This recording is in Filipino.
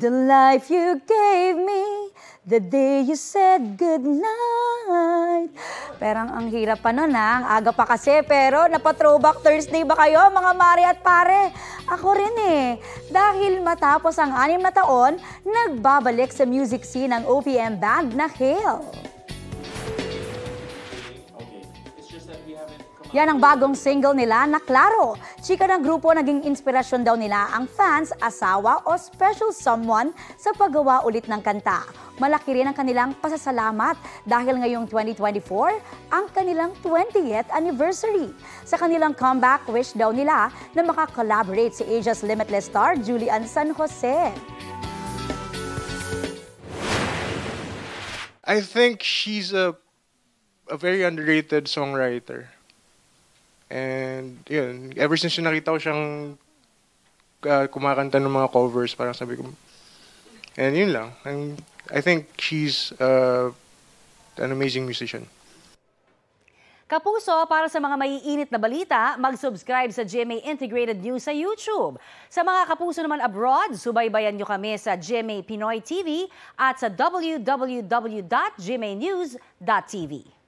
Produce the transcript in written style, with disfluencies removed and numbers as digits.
the life you gave me the day you said goodnight. Pero ang hirap pa nun ha, ang aga pa kasi, pero napa-throwback Thursday ba kayo mga mare at pare? Ako rin eh, dahil matapos ang 6 na taon, nagbabalik sa music scene ang OPM band na Hail. Yan ang bagong single nila na Klaro. Chika ng grupo, naging inspirasyon daw nila ang fans, asawa o special someone sa paggawa ulit ng kanta. Malaki rin ang kanilang pasasalamat dahil ngayong 2024 ang kanilang 20th anniversary. Sa kanilang comeback, wish daw nila na makakollaborate si Asia's Limitless star Julian San Jose. I think she's a very underrated songwriter. And yun, ever since nakita ko siyang kumakanta ng mga covers, parang sabi ko, and yun lang. And I think she's an amazing musician. Kapuso, para sa mga maiinit na balita, mag-subscribe sa GMA Integrated News sa YouTube. Sa mga kapuso naman abroad, subaybayan nyo kami sa GMA Pinoy TV at sa www.gmanews.tv.